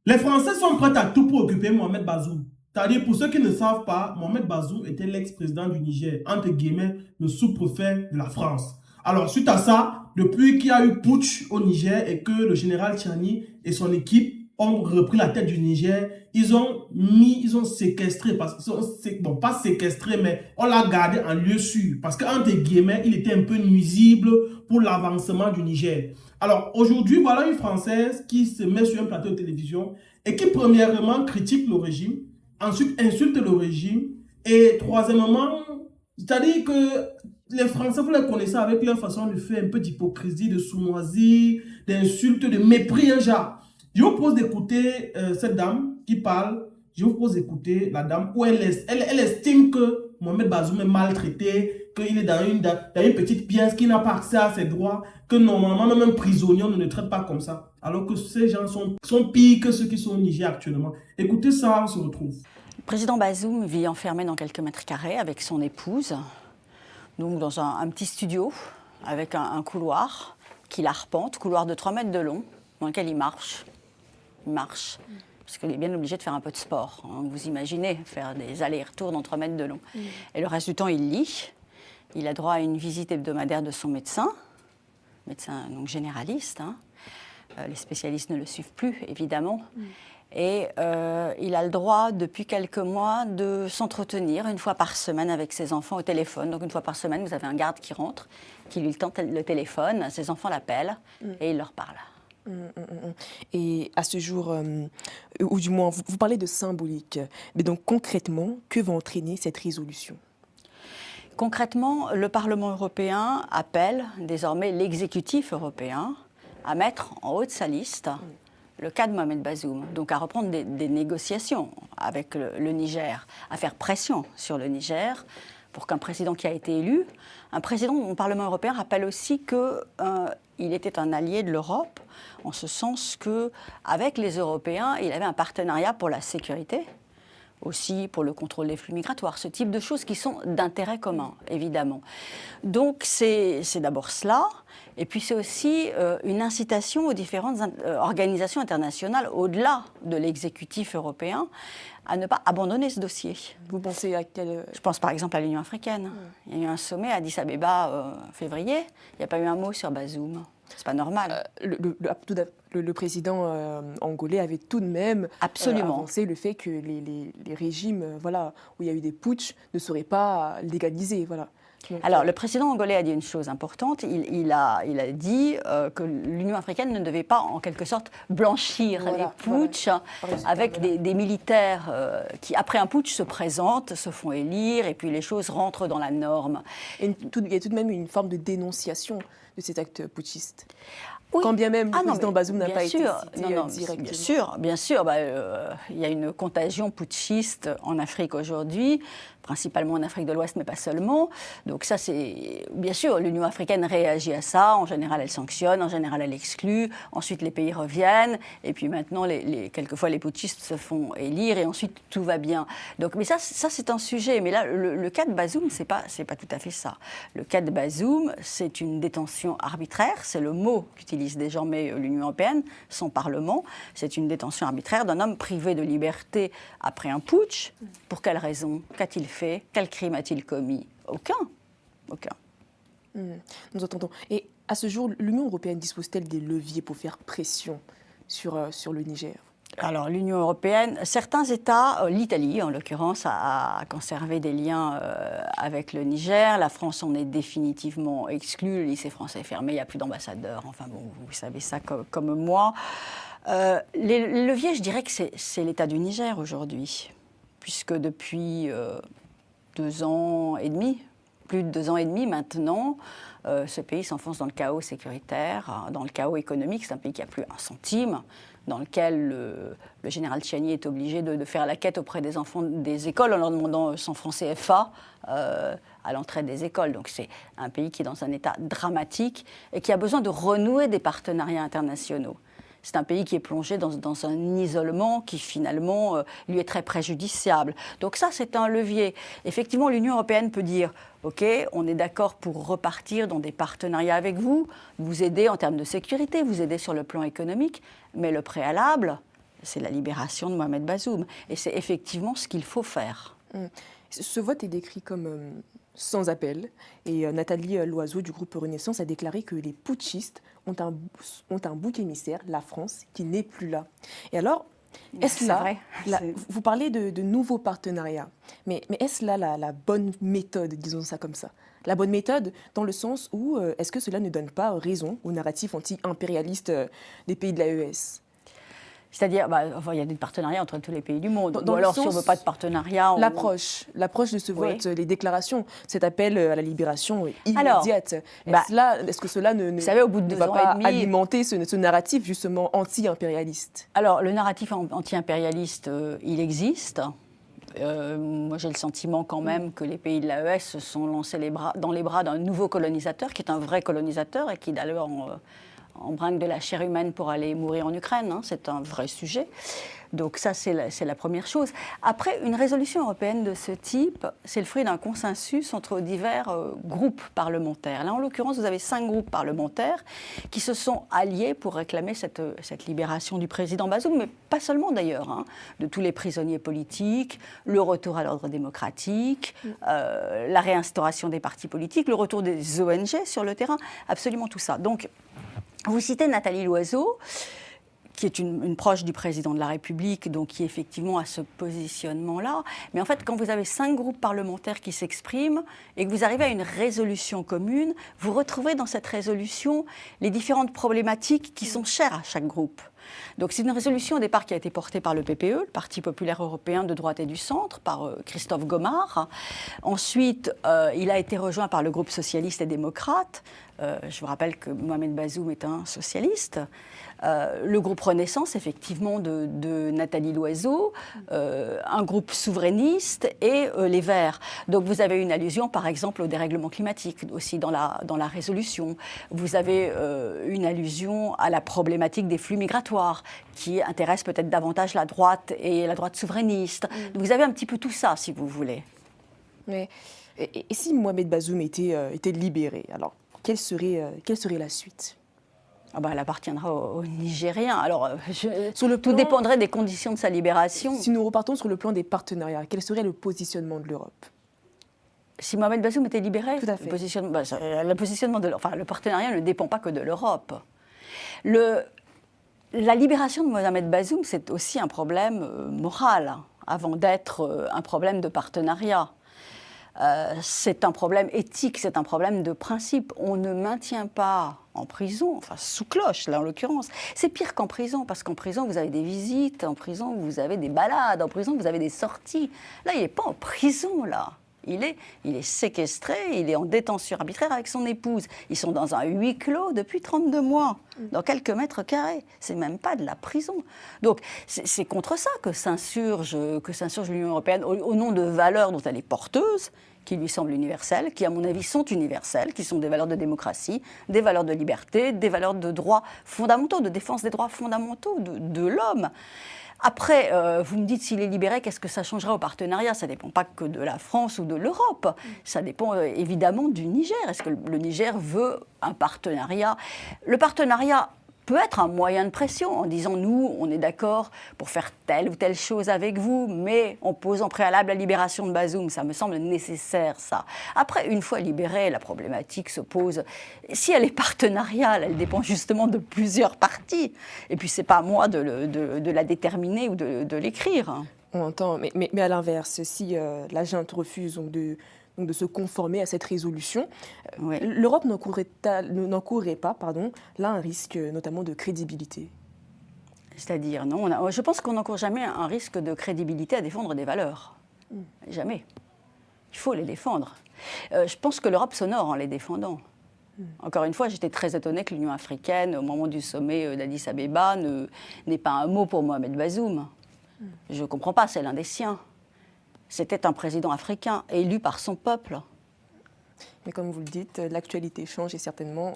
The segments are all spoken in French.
Les Français sont prêts à tout pour occuper Mohamed Bazoum. C'est-à-dire, pour ceux qui ne savent pas, Mohamed Bazoum était l'ex-président du Niger, entre guillemets, le sous-préfet de la France. Alors, suite à ça, depuis qu'il y a eu putsch au Niger et que le général Tchani et son équipe ont repris la tête du Niger, ils ont séquestré, bon, pas séquestré, mais on l'a gardé en lieu sûr, parce qu'entre guillemets, il était un peu nuisible pour l'avancement du Niger. Alors, aujourd'hui, voilà une Française qui se met sur un plateau de télévision et qui, premièrement, critique le régime, ensuite insulte le régime, et troisièmement, c'est-à-dire que les Français, vous les connaissez avec leur façon de faire un peu d'hypocrisie, de sournoisie, d'insulte, de mépris, un genre. Je vous propose d'écouter cette dame qui parle. Je vous propose d'écouter la dame où elle estime que Mohamed Bazoum est maltraité, qu'il est dans une petite pièce, qu'il n'a pas accès à ses droits, que normalement même un prisonnier ne le traite pas comme ça. Alors que ces gens sont pires que ceux qui sont au Niger actuellement. Écoutez ça, on se retrouve. Le président Bazoum vit enfermé dans quelques mètres carrés avec son épouse, donc dans un petit studio avec un couloir qu'il arpente, couloir de 3 mètres de long, dans lequel il marche. Il marche, parce qu'il est bien obligé de faire un peu de sport. Hein. Vous imaginez, faire des allers-retours dans 3 mètres de long. Et le reste du temps, il lit. Il a droit à une visite hebdomadaire de son médecin donc généraliste. Hein. Les spécialistes ne le suivent plus, évidemment. Et il a le droit, depuis quelques mois, de s'entretenir une fois par semaine avec ses enfants au téléphone. Donc une fois par semaine, vous avez un garde qui rentre, qui lui tend le téléphone, ses enfants l'appellent et il leur parle. Et à ce jour, ou du moins, vous parlez de symbolique. Mais donc concrètement, que va entraîner cette résolution? Concrètement, le Parlement européen appelle désormais l'exécutif européen à mettre en haut de sa liste le cas de Mohamed Bazoum, donc à reprendre des négociations avec le Niger, à faire pression sur le Niger pour qu'un président qui a été élu, un président dont le Parlement européen rappelle aussi qu'il était un allié de l'Europe, en ce sens qu'avec les Européens, il avait un partenariat pour la sécurité, aussi pour le contrôle des flux migratoires, ce type de choses qui sont d'intérêt commun, évidemment. Donc c'est d'abord cela, et puis c'est aussi une incitation aux différentes organisations internationales, au-delà de l'exécutif européen, à ne pas abandonner ce dossier. Vous pensez à quel... Je pense par exemple à l'Union africaine. Il y a eu un sommet à Addis Abeba en février, il n'y a pas eu un mot sur Bazoum. C'est pas normal. Le président angolais avait tout de même avancé le fait que les régimes où il y a eu des putschs ne seraient pas légalisés. Voilà. Donc, alors, le président angolais a dit une chose importante. Il a dit que l'Union africaine ne devait pas, en quelque sorte, blanchir les putschs avec des militaires qui, après un putsch, se présentent, se font élire, et puis les choses rentrent dans la norme. Et il y a tout de même une forme de dénonciation de cet acte putschiste. Oui. Quand bien même le président Bazoum n'a pas été cité directement. Bien sûr. Il y a une contagion putschiste en Afrique aujourd'hui, principalement en Afrique de l'Ouest, mais pas seulement. Donc ça, c'est... Bien sûr, l'Union africaine réagit à ça. En général, elle sanctionne, en général, elle exclut. Ensuite, les pays reviennent. Et puis maintenant, quelquefois, les putschistes se font élire et ensuite, tout va bien. Donc, mais ça c'est un sujet. Mais là, le cas de Bazoum, c'est pas tout à fait ça. Le cas de Bazoum, c'est une détention arbitraire. C'est le mot qu'utilise désormais l'Union européenne, son Parlement. C'est une détention arbitraire d'un homme privé de liberté après un putsch. Pour quelle raison? Qu'a-t-il fait? Quel crime a-t-il commis? Aucun. Nous entendons. Et à ce jour, l'Union européenne dispose-t-elle des leviers pour faire pression sur le Niger? Alors, l'Union européenne, certains États, l'Italie en l'occurrence, a conservé des liens avec le Niger. La France en est définitivement exclue. Le lycée français est fermé, il n'y a plus d'ambassadeurs. Enfin bon, vous savez ça comme moi. Les leviers, je dirais que c'est l'État du Niger aujourd'hui, puisque depuis 2 ans et demi, plus de 2 ans et demi maintenant, ce pays s'enfonce dans le chaos sécuritaire, dans le chaos économique. C'est un pays qui n'a plus un centime, dans lequel le général Tchiani est obligé de faire la quête auprès des enfants des écoles en leur demandant 100 francs CFA à l'entrée des écoles. Donc c'est un pays qui est dans un état dramatique et qui a besoin de renouer des partenariats internationaux. C'est un pays qui est plongé dans un isolement qui finalement lui est très préjudiciable. Donc ça, c'est un levier. Effectivement, l'Union européenne peut dire « Ok, on est d'accord pour repartir dans des partenariats avec vous, vous aider en termes de sécurité, vous aider sur le plan économique, mais le préalable, c'est la libération de Mohamed Bazoum. Et c'est effectivement ce qu'il faut faire. Ce vote est décrit comme sans appel. Et Nathalie Loiseau du groupe Renaissance a déclaré que les putschistes ont un bouc émissaire, la France, qui n'est plus là. Et alors, est-ce là, vous parlez de nouveaux partenariats, mais est-ce là la bonne méthode, disons ça comme ça? La bonne méthode dans le sens où est-ce que cela ne donne pas raison au narratif anti-impérialiste des pays de l'AES? C'est-à-dire, il y a des partenariats entre tous les pays du monde. Ou alors, si on ne veut pas de partenariat... L'approche de ce vote, les déclarations, cet appel à la libération immédiate. Est-ce que cela ne va pas alimenter ce narratif, justement, anti-impérialiste? Alors, le narratif anti-impérialiste, il existe. Moi, j'ai le sentiment quand même que les pays de l'AES se sont lancés dans les bras d'un nouveau colonisateur, qui est un vrai colonisateur et qui, d'ailleurs... On brinque de la chair humaine pour aller mourir en Ukraine, c'est un vrai sujet. Donc ça, c'est la première chose. Après, une résolution européenne de ce type, c'est le fruit d'un consensus entre divers groupes parlementaires. Là, en l'occurrence, vous avez 5 groupes parlementaires qui se sont alliés pour réclamer cette libération du président Bazoum, mais pas seulement d'ailleurs, de tous les prisonniers politiques, le retour à l'ordre démocratique, la réinstauration des partis politiques, le retour des ONG sur le terrain, absolument tout ça. Donc, vous citez Nathalie Loiseau, qui est une proche du président de la République, donc qui effectivement a ce positionnement-là. Mais en fait, quand vous avez 5 groupes parlementaires qui s'expriment et que vous arrivez à une résolution commune, vous retrouvez dans cette résolution les différentes problématiques qui sont chères à chaque groupe. Donc c'est une résolution au départ qui a été portée par le PPE, le Parti populaire européen de droite et du centre, par Christophe Gomard. Ensuite, il a été rejoint par le groupe socialiste et démocrate. Je vous rappelle que Mohamed Bazoum est un socialiste. Le groupe Renaissance, effectivement, de Nathalie Loiseau, un groupe souverainiste et les Verts. Donc vous avez une allusion, par exemple, au dérèglement climatique aussi dans la résolution. Vous avez une allusion à la problématique des flux migratoires qui intéresse peut-être davantage la droite et la droite souverainiste. Vous avez un petit peu tout ça, si vous voulez. Mais, et si Mohamed Bazoum était libéré, alors quelle serait la suite? Elle appartiendra aux Nigériens. Alors, tout dépendrait des conditions de sa libération. Si nous repartons sur le plan des partenariats, quel serait le positionnement de l'Europe? Si Mohamed Bazoum était libéré, tout à fait. Le partenariat ne dépend pas que de l'Europe. La libération de Mohamed Bazoum, c'est aussi un problème moral, avant d'être un problème de partenariat. C'est un problème éthique, c'est un problème de principe. On ne maintient pas en prison, enfin sous cloche là en l'occurrence. C'est pire qu'en prison, parce qu'en prison vous avez des visites, en prison vous avez des balades, en prison vous avez des sorties. Là il n'est pas en prison là. Il est séquestré, il est en détention arbitraire avec son épouse. Ils sont dans un huis clos depuis 32 mois, dans quelques mètres carrés. C'est même pas de la prison. Donc c'est contre ça que s'insurge l'Union européenne, au nom de valeurs dont elle est porteuse, qui lui semblent universelles, qui à mon avis sont universelles, qui sont des valeurs de démocratie, des valeurs de liberté, des valeurs de droits fondamentaux, de défense des droits fondamentaux de l'homme. Après, vous me dites s'il est libéré, qu'est-ce que ça changera au partenariat? Ça ne dépend pas que de la France ou de l'Europe. Ça dépend évidemment du Niger. Est-ce que le Niger veut un partenariat? Le partenariat peut être un moyen de pression en disant nous, on est d'accord pour faire telle ou telle chose avec vous, mais on pose en préalable la libération de Bazoum. Ça me semble nécessaire, ça. Après, une fois libérée, la problématique se pose. Si elle est partenariale, elle dépend justement de plusieurs parties. Et puis, c'est pas à moi de la déterminer ou de l'écrire. On entend, mais à l'inverse, si la junte refuse de se conformer à cette résolution, oui. L'Europe n'encourrait pas, là, un risque notamment de crédibilité. C'est-à-dire, non, je pense qu'on n'encourt jamais un risque de crédibilité à défendre des valeurs. Jamais. Il faut les défendre. Je pense que l'Europe s'honore en les défendant. Encore une fois, j'étais très étonnée que l'Union africaine, au moment du sommet d'Addis Abeba, n'ait pas un mot pour Mohamed Bazoum. Je ne comprends pas, c'est l'un des siens. C'était un président africain élu par son peuple. Mais comme vous le dites, l'actualité change et certainement,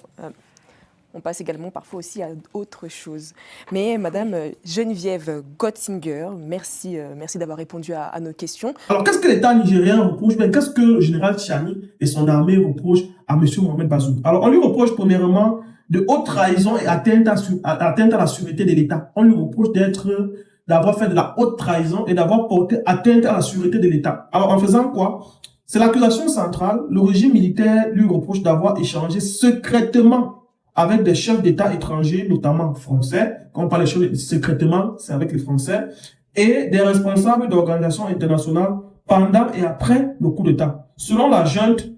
on passe également parfois aussi à autre chose. Mais Madame Geneviève Gotzinger, merci d'avoir répondu à nos questions. Alors, qu'est-ce que l'État nigérien reproche, qu'est-ce que le général Tchiani et son armée reprochent à M. Mohamed Bazoum? Alors, on lui reproche premièrement de haute trahison et atteinte à la sûreté de l'État. On lui reproche d'être d'avoir fait de la haute trahison et d'avoir porté atteinte à la sûreté de l'État. Alors, en faisant quoi? C'est l'accusation centrale. Le régime militaire lui reproche d'avoir échangé secrètement avec des chefs d'État étrangers, notamment français. Quand on parle de chefs secrètement, c'est avec les Français, et des responsables d'organisations internationales pendant et après le coup d'État. Selon la junte,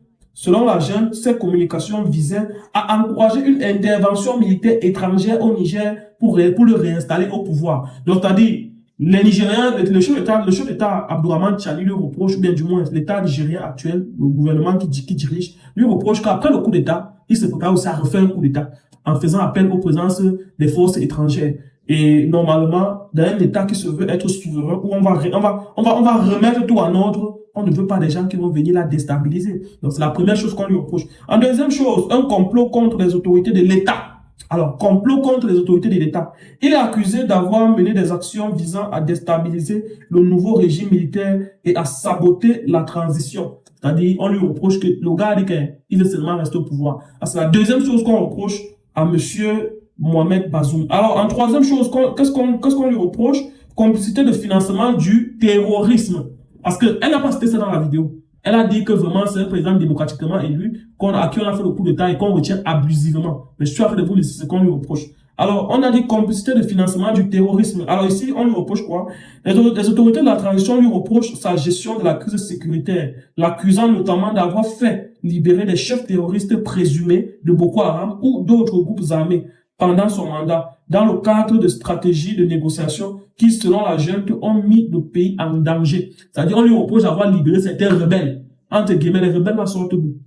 ces communications visaient à encourager une intervention militaire étrangère au Niger pour le réinstaller au pouvoir. Donc, c'est-à-dire, les Nigériens, le chef d'État Abdourahmane Tchani lui reproche, ou bien du moins l'État nigérien actuel, le gouvernement qui dirige, lui reproche qu'après le coup d'État, il se prépare aussi à refaire un coup d'État en faisant appel aux présences des forces étrangères. Et normalement, dans un État qui se veut être souverain, où on va remettre tout en ordre, on ne veut pas des gens qui vont venir la déstabiliser. Donc, c'est la première chose qu'on lui reproche. En deuxième chose, un complot contre les autorités de l'État. Alors, complot contre les autorités de l'État. Il est accusé d'avoir mené des actions visant à déstabiliser le nouveau régime militaire et à saboter la transition. C'est-à-dire, on lui reproche que le gars dit qu'il veut seulement rester au pouvoir. C'est la deuxième chose qu'on reproche à monsieur Mohamed Bazoum. Alors, en troisième chose, qu'est-ce qu'on lui reproche? Complicité de financement du terrorisme. Parce qu'elle n'a pas cité ça dans la vidéo. Elle a dit que vraiment c'est un président démocratiquement élu à qui on a fait le coup d'État et qu'on retient abusivement. Mais je suis en train de vous laisser ce qu'on lui reproche. Alors, on a dit complicité de financement du terrorisme. Alors ici, on lui reproche quoi? Les autorités de la transition lui reprochent sa gestion de la crise sécuritaire, l'accusant notamment d'avoir fait libérer des chefs terroristes présumés de Boko Haram ou d'autres groupes armés pendant son mandat, dans le cadre de stratégies de négociation qui, selon la junte, ont mis le pays en danger. C'est-à-dire, on lui reproche d'avoir libéré certains rebelles. Entre guillemets, les rebelles sortent d'où?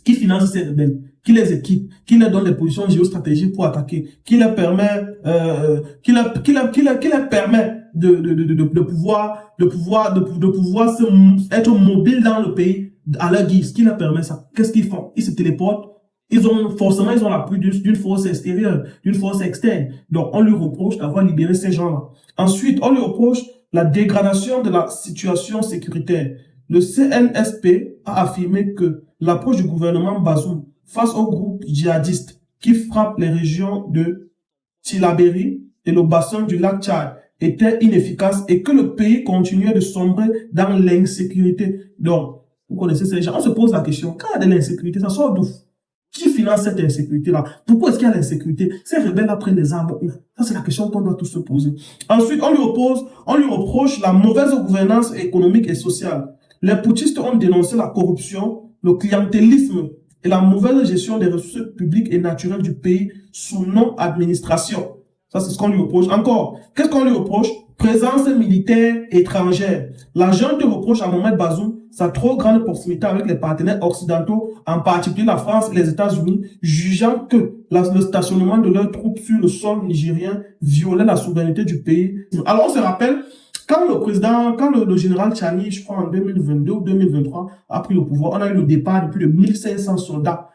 Qui finance ces rebelles? Qui les équipe? Qui leur donne des positions géostratégiques pour attaquer? Qui leur permet, de pouvoir être mobile dans le pays à leur guise? Qui leur permet ça? Qu'est-ce qu'ils font? Ils se téléportent. Ils ont l'appui d'une force extérieure, d'une force externe. Donc, on lui reproche d'avoir libéré ces gens-là. Ensuite, on lui reproche la dégradation de la situation sécuritaire. Le CNSP a affirmé que l'approche du gouvernement Bazoum face aux groupes djihadistes qui frappent les régions de Tillabéri et le bassin du lac Tchad était inefficace et que le pays continuait de sombrer dans l'insécurité. Donc, vous connaissez ces gens. On se pose la question, quand il y a de l'insécurité, ça sort d'où? Qui finance cette insécurité-là? Pourquoi est-ce qu'il y a l'insécurité? Ces rebelles prennent les armes où? Ça, c'est la question qu'on doit tous se poser. Ensuite, on lui reproche la mauvaise gouvernance économique et sociale. Les putschistes ont dénoncé la corruption, le clientélisme et la mauvaise gestion des ressources publiques et naturelles du pays sous non-administration. Ça, c'est ce qu'on lui reproche. Encore, qu'est-ce qu'on lui reproche? Présence militaire étrangère. La junte reproche à Mohamed Bazoum sa trop grande proximité avec les partenaires occidentaux, en particulier la France et les États-Unis, jugeant que le stationnement de leurs troupes sur le sol nigérien violait la souveraineté du pays. Alors on se rappelle, quand le général Tchani, je crois en 2022 ou 2023, a pris le pouvoir, on a eu le départ de plus de 1500 soldats,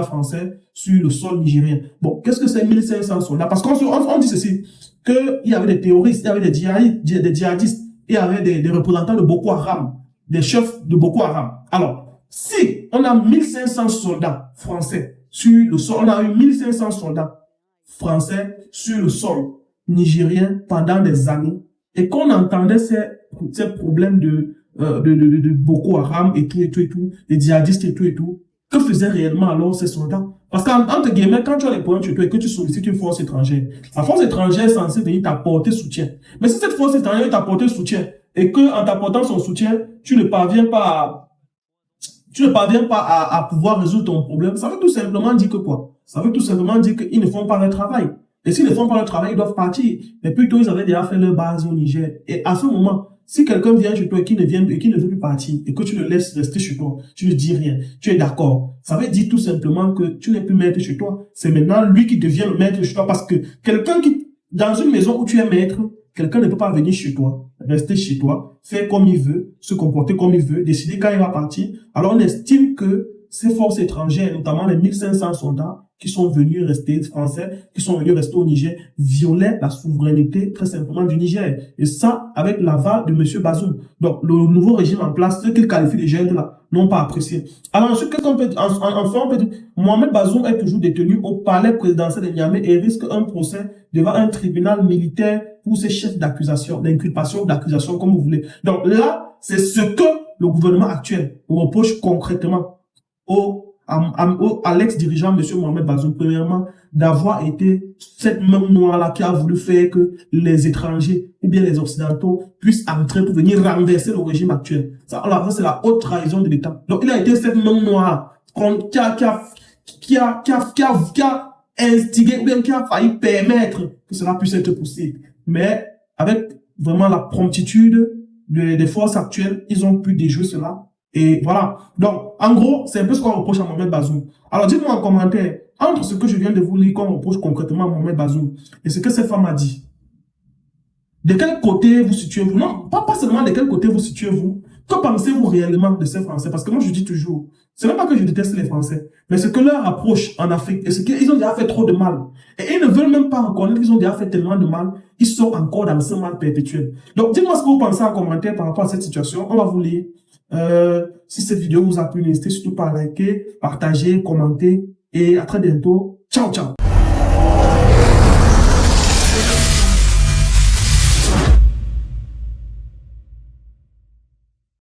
français sur le sol nigérien. Bon, qu'est-ce que c'est 1500 soldats? Parce qu'on dit ceci, qu'il y avait des terroristes, il y avait des djihadistes, il y avait des représentants de Boko Haram, des chefs de Boko Haram. Alors, si on a 1500 soldats français sur le sol, on a eu 1500 soldats français sur le sol nigérien pendant des années, et qu'on entendait ces problèmes de Boko Haram et tout, des djihadistes et tout, que faisaient réellement alors ces soldats? Parce qu'entre guillemets, quand tu as les problèmes chez toi et que tu sollicites une force étrangère, la force étrangère est censée venir t'apporter soutien. Mais si cette force étrangère vient t'apporter soutien, et que en t'apportant son soutien, tu ne parviens pas à pouvoir résoudre ton problème, ça veut tout simplement dire que quoi? Ça veut tout simplement dire qu'ils ne font pas leur travail. Et s'ils ne font pas leur travail, ils doivent partir. Mais plutôt, ils avaient déjà fait leur base au Niger. Et à ce moment, si quelqu'un vient chez toi et qui ne veut plus partir, et que tu le laisses rester chez toi, tu ne dis rien, tu es d'accord. Ça veut dire tout simplement que tu n'es plus maître chez toi. C'est maintenant lui qui devient le maître chez toi, parce que dans une maison où tu es maître, quelqu'un ne peut pas venir chez toi, rester chez toi, faire comme il veut, se comporter comme il veut, décider quand il va partir. Alors on estime que ces forces étrangères, notamment les 1500 soldats qui sont venus rester français, qui sont venus rester au Niger, violaient la souveraineté très simplement du Niger. Et ça, avec l'aval de M. Bazoum. Donc, le nouveau régime en place, ce qu'il qualifie les jeunes là, n'ont pas apprécié. Alors ensuite, qu'est-ce qu'on peut dire? Enfin, on peut dire, Mohamed Bazoum est toujours détenu au palais présidentiel de Niamey et risque un procès devant un tribunal militaire ou ces chefs d'accusation, d'inculpation, d'accusation, comme vous voulez. Donc là, c'est ce que le gouvernement actuel reproche concrètement à l'ex-dirigeant, M. Mohamed Bazoum, premièrement, d'avoir été cette même noire-là qui a voulu faire que les étrangers ou bien les occidentaux puissent entrer pour venir renverser le régime actuel. Ça, alors, ça c'est la haute trahison de l'État. Donc, il a été cette même noire qui a instigé ou bien qui a failli permettre que cela puisse être possible. Mais avec vraiment la promptitude des forces actuelles, ils ont pu déjouer cela. Et voilà. Donc, en gros, c'est un peu ce qu'on reproche à Mohamed Bazoum. Alors, dites-moi en commentaire, entre ce que je viens de vous lire, qu'on reproche concrètement à Mohamed Bazoum, et ce que cette femme a dit, de quel côté vous situez-vous? Non, pas seulement de quel côté vous situez-vous. Que pensez-vous réellement de ces Français? Parce que moi, je dis toujours, c'est même pas que je déteste les Français, mais c'est que leur approche en Afrique, et c'est qu'ils ont déjà fait trop de mal. Et ils ne veulent même pas reconnaître qu'ils ont déjà fait tellement de mal, ils sont encore dans ce mal perpétuel. Donc, dites-moi ce que vous pensez en commentaire par rapport à cette situation. On va vous lire. Si cette vidéo vous a plu, n'hésitez surtout pas à liker, partager, commenter, et à très bientôt. Ciao, ciao!